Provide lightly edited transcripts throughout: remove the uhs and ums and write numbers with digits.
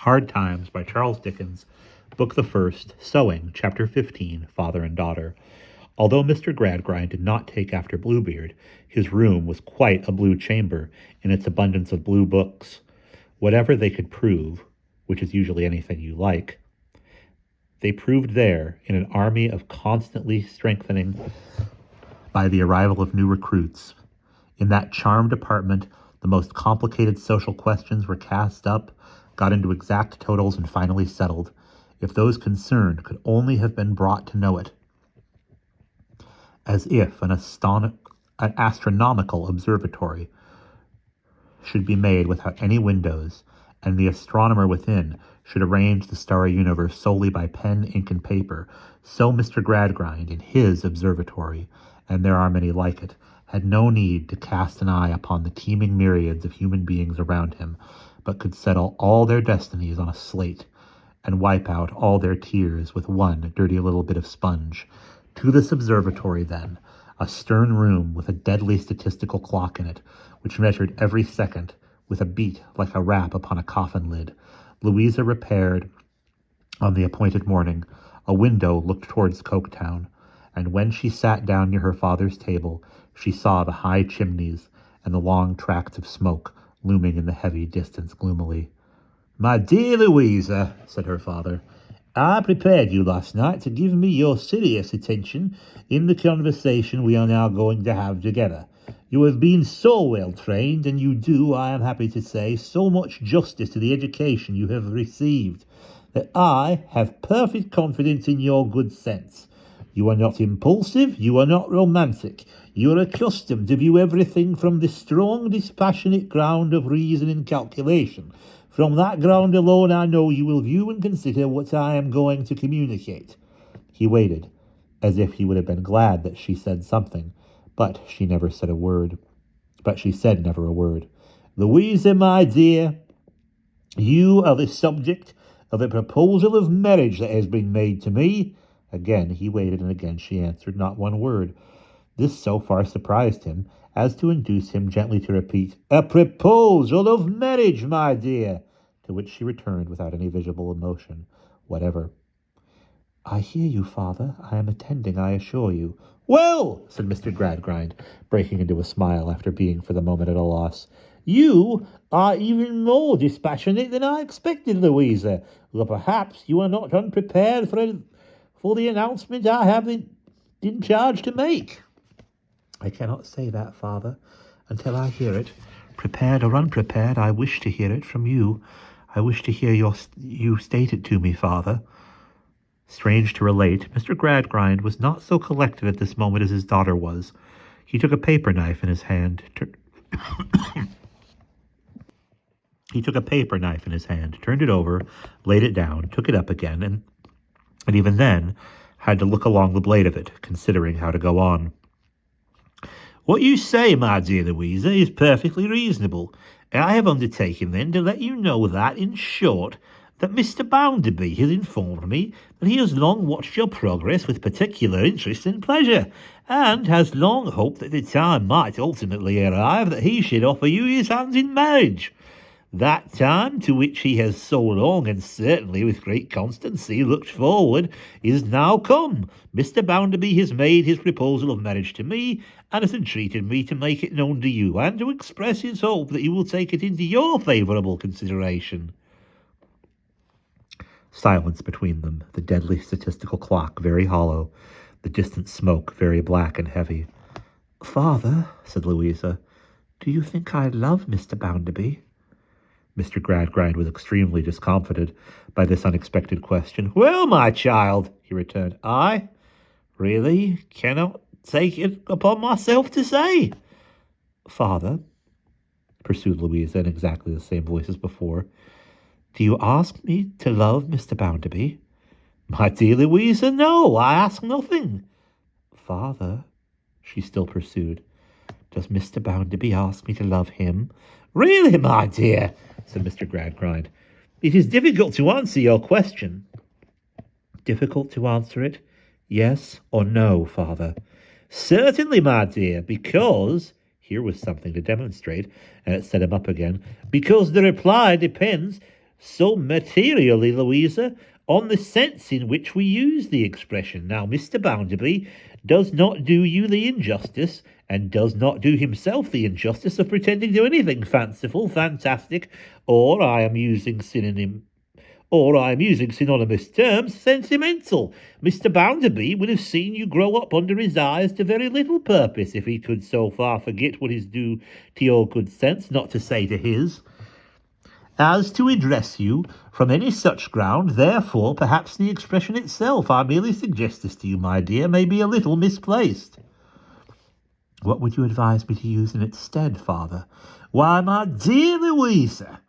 Hard Times by Charles Dickens, Book the First, Sowing, Chapter 15, Father and Daughter. Although Mr. Gradgrind did not take after Bluebeard, his room was quite a blue chamber in its abundance of blue books. Whatever they could prove, which is usually anything you like, they proved there in an army of constantly strengthening by the arrival of new recruits. In that charmed apartment, the most complicated social questions were cast up, got into exact totals, and finally settled, if those concerned could only have been brought to know it. As if an astronomical observatory should be made without any windows, and the astronomer within should arrange the starry universe solely by pen, ink, and paper, so Mr. Gradgrind, in his observatory, and there are many like it, had no need to cast an eye upon the teeming myriads of human beings around him, but could settle all their destinies on a slate, and wipe out all their tears with one dirty little bit of sponge. To this observatory, then, a stern room with a deadly statistical clock in it, which measured every second with a beat like a rap upon a coffin lid, Louisa repaired on the appointed morning. A window looked towards Coketown, and when she sat down near her father's table, she saw the high chimneys and the long tracts of smoke looming in the heavy distance gloomily. "My dear Louisa," said her father, "I prepared you last night to give me your serious attention in the conversation we are now going to have together. You have been so well trained, and you do, I am happy to say, so much justice to the education you have received, that I have perfect confidence in your good sense. You are not impulsive, you are not romantic. You are accustomed to view everything from the strong, dispassionate ground of reason and calculation. From that ground alone I know you will view and consider what I am going to communicate." He waited, as if he would have been glad that she said something, but she said never a word. "Louisa, my dear, you are the subject of a proposal of marriage that has been made to me." Again he waited, and again she answered not one word. This so far surprised him as to induce him gently to repeat, "A proposal of marriage, my dear," to which she returned without any visible emotion whatever. "I hear you, father. I am attending, I assure you." "Well," said Mr. Gradgrind, breaking into a smile after being for the moment at a loss, "you are even more dispassionate than I expected, Louisa. Well, perhaps you are not unprepared for the announcement I have in charge to make." "I cannot say that, father, until I hear it. Prepared or unprepared, I wish to hear it from you. I wish to hear you state it to me, father." Strange to relate, Mr. Gradgrind was not so collected at this moment as his daughter was. He took a paper knife in his hand, turned it over, laid it down, took it up again, and even then had to look along the blade of it, considering how to go on. "What you say, my dear Louisa, is perfectly reasonable. I have undertaken, then, to let you know that, in short, that Mr. Bounderby has informed me that he has long watched your progress with particular interest and pleasure, and has long hoped that the time might ultimately arrive that he should offer you his hand in marriage. That time, to which he has so long and certainly with great constancy looked forward, is now come. Mr. Bounderby has made his proposal of marriage to me, and has entreated me to make it known to you, and to express his hope that you will take it into your favourable consideration." Silence between them, the deadly statistical clock very hollow, the distant smoke very black and heavy. "Father," said Louisa, "do you think I love Mr. Bounderby?" Mr. Gradgrind was extremely discomfited by this unexpected question. "Well, my child," he returned, "I really cannot take it upon myself to say." "Father," pursued Louisa in exactly the same voice as before, "do you ask me to love Mr. Bounderby?" "My dear Louisa, no, I ask nothing." "Father," she still pursued, "does Mr. Bounderby ask me to love him?" "Really, my dear," said Mr. Gradgrind, "it is difficult to answer your question." "Difficult to answer it? Yes or no, father?" "Certainly, my dear, because," here was something to demonstrate, and it set him up again, "because the reply depends so materially, Louisa, on the sense in which we use the expression. Now, Mr. Bounderby does not do you the injustice, and does not do himself the injustice of pretending to anything fanciful, fantastic, or I am using synonymous terms, sentimental. Mr. Bounderby would have seen you grow up under his eyes to very little purpose if he could so far forget what is due to your good sense, not to say to his, as to address you from any such ground. Therefore, perhaps the expression itself, I merely suggest this to you, my dear, may be a little misplaced. What would you advise me to use in its stead, father? Why, my dear Louisa,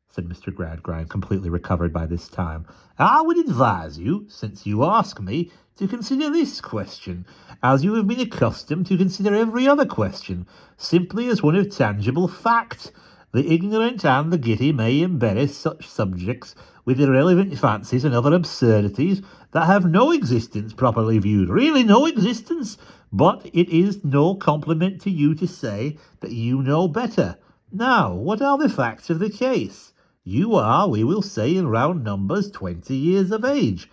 said Mr. Gradgrind, completely recovered by this time, I would advise you, since you ask me, to consider this question, as you have been accustomed to consider every other question, simply as one of tangible fact. The ignorant and the giddy may embellish such subjects with irrelevant fancies and other absurdities that have no existence properly viewed, really no existence, but it is no compliment to you to say that you know better. Now, what are the facts of the case? You are, we will say in round numbers, 20 years of age.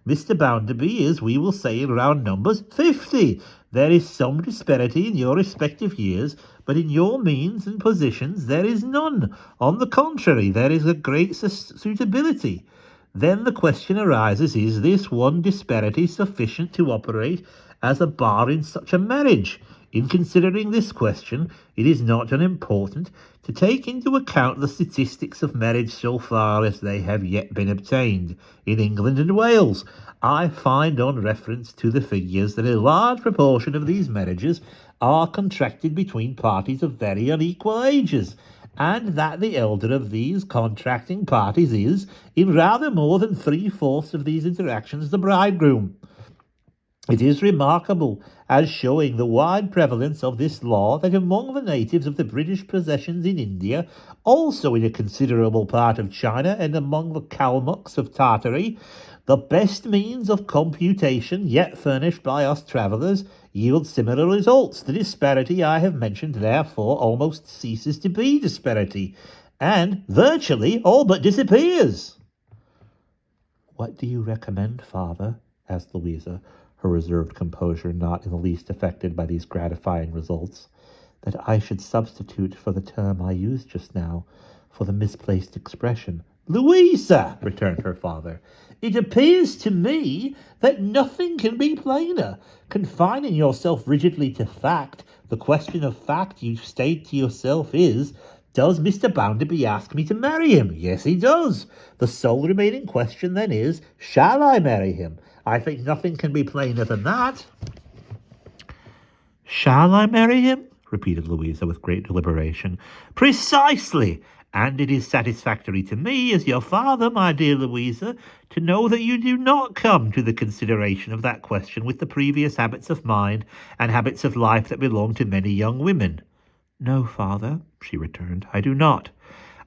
Mr. Bounderby is, we will say in round numbers, 50. There is some disparity in your respective years, but in your means and positions there is none. On the contrary, there is a great suitability. Then the question arises, is this one disparity sufficient to operate as a bar in such a marriage? In considering this question, it is not unimportant to take into account the statistics of marriage so far as they have yet been obtained in England and Wales. I find on reference to the figures that a large proportion of these marriages are contracted between parties of very unequal ages, and that the elder of these contracting parties is, in rather more than 3/4 of these interactions, the bridegroom. It is remarkable, as showing the wide prevalence of this law, that among the natives of the British possessions in India, also in a considerable part of China, and among the Kalmucks of Tartary, the best means of computation yet furnished by us travellers yield similar results. The disparity I have mentioned, therefore, almost ceases to be disparity, and virtually all but disappears. What do you recommend, father? Asked Louisa, her reserved composure not in the least affected by these gratifying results. That I should substitute for the term I used just now for the misplaced expression. Louisa, returned her father, it appears to me that nothing can be plainer. Confining yourself rigidly to fact, the question of fact you state to yourself is, does Mr. Bounderby ask me to marry him? Yes, he does. The sole remaining question then is, shall I marry him? I think nothing can be plainer than that. Shall I marry him? Repeated Louisa with great deliberation. Precisely. And it is satisfactory to me, as your father, my dear Louisa, to know that you do not come to the consideration of that question with the previous habits of mind and habits of life that belong to many young women. No, father, she returned, I do not.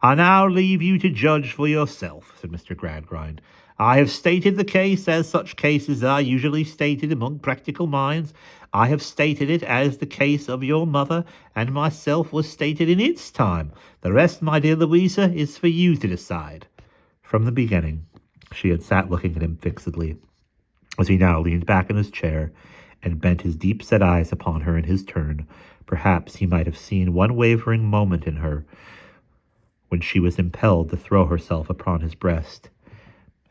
I now leave you to judge for yourself, said Mr. Gradgrind. I have stated the case as such cases are usually stated among practical minds. I have stated it as the case of your mother and myself was stated in its time. The rest, my dear Louisa, is for you to decide. From the beginning, she had sat looking at him fixedly, as he now leaned back in his chair and bent his deep-set eyes upon her in his turn. Perhaps he might have seen one wavering moment in her when she was impelled to throw herself upon his breast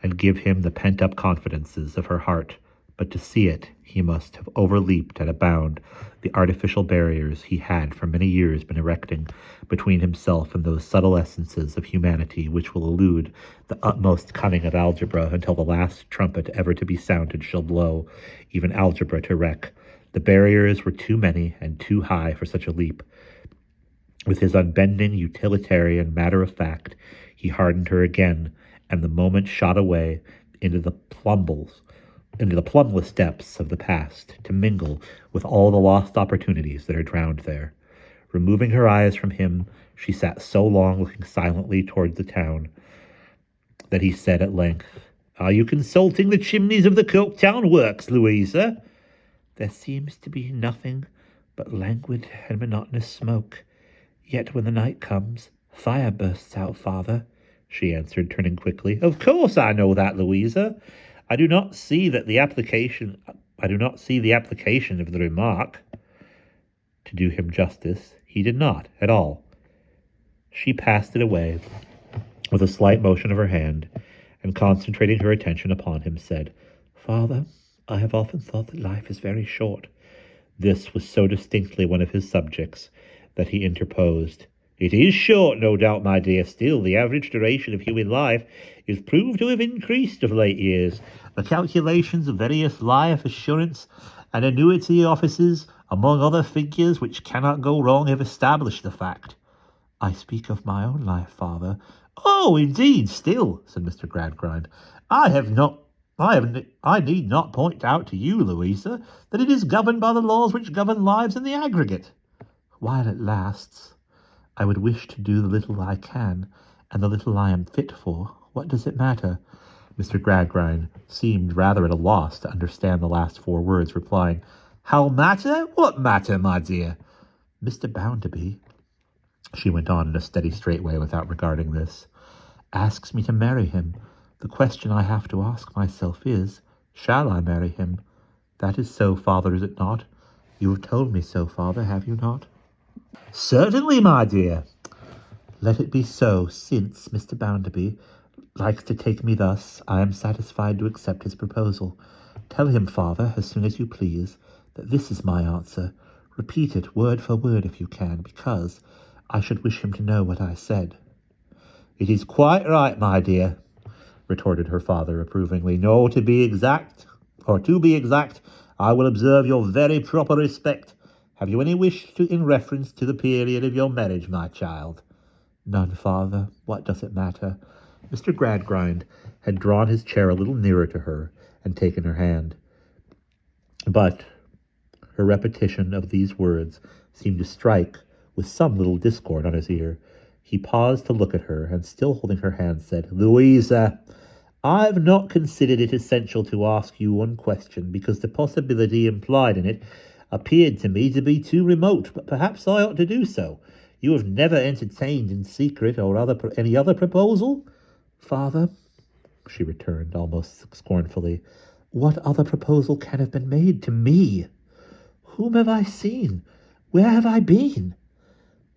and give him the pent-up confidences of her heart, but to see it he must have overleaped at a bound the artificial barriers he had for many years been erecting between himself and those subtle essences of humanity which will elude the utmost cunning of algebra until the last trumpet ever to be sounded shall blow, even algebra to wreck. The barriers were too many and too high for such a leap. With his unbending, utilitarian matter-of-fact, he hardened her again, and the moment shot away into the plumbless depths of the past, to mingle with all the lost opportunities that are drowned there. Removing her eyes from him, she sat so long looking silently towards the town that he said at length, Are you consulting the chimneys of the Coketown works, Louisa? There seems to be nothing but languid and monotonous smoke. Yet when the night comes, fire bursts out, father. she answered, turning quickly. Of course I know that, Louisa. I do not see the application of the remark. To do him justice, he did not at all. She passed it away with a slight motion of her hand, and concentrating her attention upon him, said, Father, I have often thought that life is very short. This was so distinctly one of his subjects that he interposed. It is short, no doubt, my dear. Still, the average duration of human life is proved to have increased of late years. The calculations of various life assurance and annuity offices, among other figures which cannot go wrong, have established the fact. I speak of my own life, Father. Oh, indeed, still, said Mr. Gradgrind, I need not point out to you, Louisa, that it is governed by the laws which govern lives in the aggregate. While it lasts, I would wish to do the little I can, and the little I am fit for. What does it matter? Mr. Gradgrind seemed rather at a loss to understand the last 4 words, replying, How matter? What matter, my dear? Mr. Bounderby, she went on in a steady, straight way without regarding this, asks me to marry him. The question I have to ask myself is, shall I marry him? That is so, Father, is it not? You have told me so, Father, have you not? Certainly, my dear. Let it be so, since Mr. Bounderby likes to take me thus, I am satisfied to accept his proposal. Tell him, Father, as soon as you please, that this is my answer. Repeat it word for word if you can, because I should wish him to know what I said. It is quite right, my dear, retorted her father approvingly. No, to be exact, I will observe your very proper respect. Have you any wish in reference to the period of your marriage, my child? None, Father. What does it matter? Mr. Gradgrind had drawn his chair a little nearer to her and taken her hand. But her repetition of these words seemed to strike with some little discord on his ear. He paused to look at her, and still holding her hand, said, Louisa, I've not considered it essential to ask you one question, because the possibility implied in it appeared to me to be too remote, but perhaps I ought to do so. You have never entertained in secret or any other proposal? Father, she returned almost scornfully, what other proposal can have been made to me? Whom have I seen? Where have I been?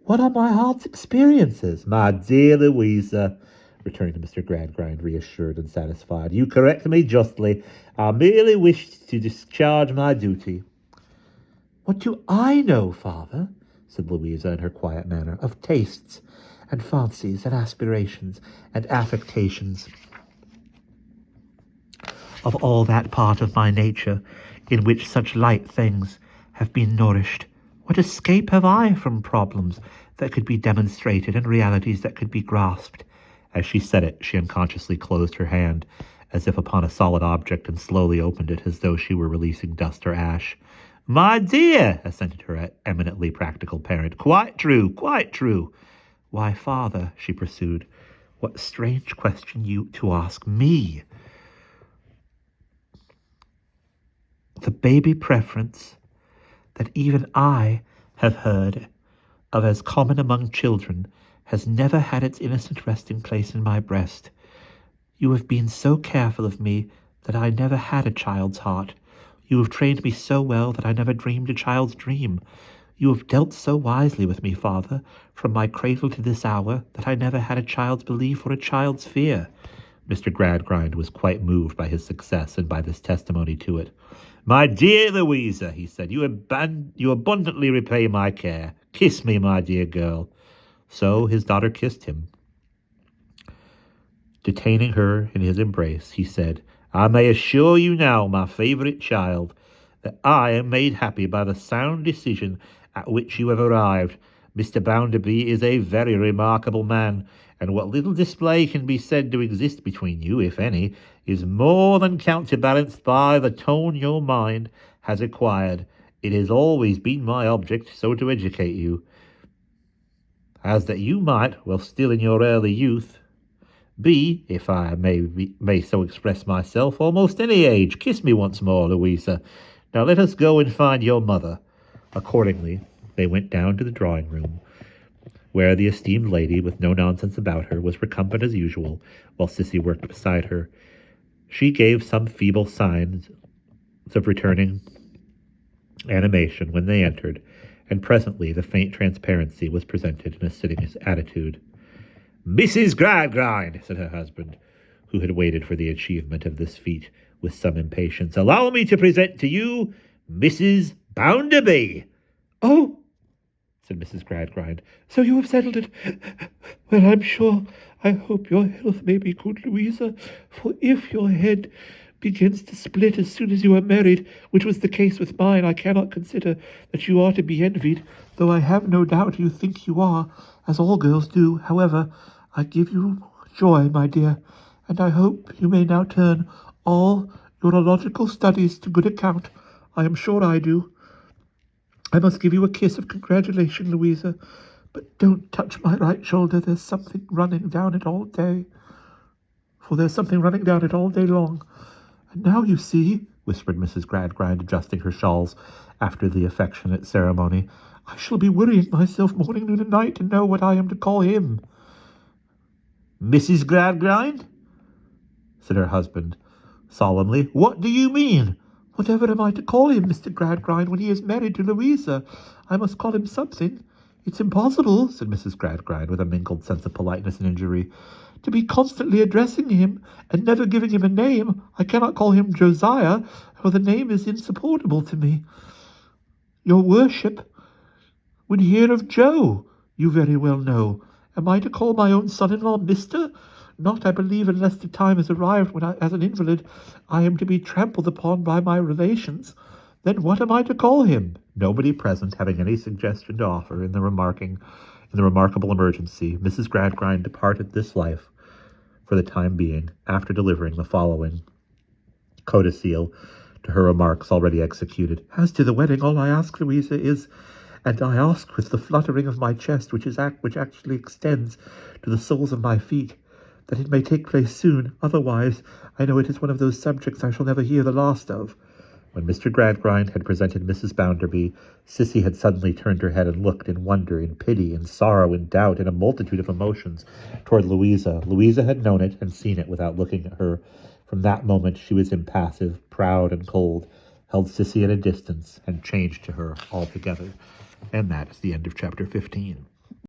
What are my heart's experiences? My dear Louisa, returned Mr. Gradgrind, reassured and satisfied, you correct me justly. I merely wished to discharge my duty. What do I know, Father, said Louisa in her quiet manner, of tastes and fancies and aspirations and affectations, of all that part of my nature in which such light things have been nourished? What escape have I from problems that could be demonstrated and realities that could be grasped? As she said it, she unconsciously closed her hand as if upon a solid object and slowly opened it as though she were releasing dust or ash. My dear, assented her eminently practical parent, quite true, quite true. Why, Father, she pursued, what strange question you to ask me. The baby preference that even I have heard of as common among children has never had its innocent resting place in my breast. You have been so careful of me that I never had a child's heart. You have trained me so well that I never dreamed a child's dream. You have dealt so wisely with me, Father, from my cradle to this hour, that I never had a child's belief or a child's fear. Mr. Gradgrind was quite moved by his success and by this testimony to it. My dear Louisa, he said, you abundantly repay my care. Kiss me, my dear girl. So his daughter kissed him. Detaining her in his embrace, he said, I may assure you now, my favourite child, that I am made happy by the sound decision at which you have arrived. Mr. Bounderby is a very remarkable man, and what little display can be said to exist between you, if any, is more than counterbalanced by the tone your mind has acquired. It has always been my object so to educate you, as that you might, while still in your early youth, be, if I may so express myself, almost any age. Kiss me once more, Louisa. Now let us go and find your mother. Accordingly, they went down to the drawing-room, where the esteemed lady, with no nonsense about her, was recumbent as usual, while Sissy worked beside her. She gave some feeble signs of returning animation when they entered, and presently the faint transparency was presented in a sitting attitude. "Mrs. Gradgrind," said her husband, who had waited for the achievement of this feat with some impatience, "allow me to present to you Mrs. Bounderby." "Oh," said Mrs. Gradgrind, "so you have settled it. Well, I'm sure I hope your health may be good, Louisa, for if your head begins to split as soon as you are married, which was the case with mine, I cannot consider that you are to be envied, though I have no doubt you think you are, as all girls do. However, I give you joy, my dear, and I hope you may now turn all urological studies to good account. I am sure I do. I must give you a kiss of congratulation, Louisa, but don't touch my right shoulder. There's something running down it all day. For there's something running down it all day long. And now you see, whispered Mrs. Gradgrind, adjusting her shawls after the affectionate ceremony, I shall be worrying myself morning, noon, and night to know what I am to call him. "Mrs. Gradgrind," said her husband, solemnly, "what do you mean?" "Whatever am I to call him, Mr. Gradgrind, when he is married to Louisa? I must call him something. It's impossible," said Mrs. Gradgrind, with a mingled sense of politeness and injury, "to be constantly addressing him and never giving him a name. I cannot call him Josiah, for the name is insupportable to me. Your worship would hear of Joe, you very well know. Am I to call my own son-in-law Mr.? Not, I believe, unless the time has arrived when, as an invalid, I am to be trampled upon by my relations. Then what am I to call him?" Nobody present having any suggestion to offer in the remarkable emergency, Mrs. Gradgrind departed this life for the time being, after delivering the following codicil to her remarks already executed. "As to the wedding, all I ask, Louisa, is, and I ask with the fluttering of my chest, which actually extends to the soles of my feet, that it may take place soon. Otherwise, I know it is one of those subjects I shall never hear the last of." When Mr. Gradgrind had presented Mrs. Bounderby, Sissy had suddenly turned her head and looked in wonder, in pity, in sorrow, in doubt, in a multitude of emotions toward Louisa. Louisa had known it and seen it without looking at her. From that moment she was impassive, proud, and cold, held Sissy at a distance, and changed to her altogether. And that is the end of chapter 15.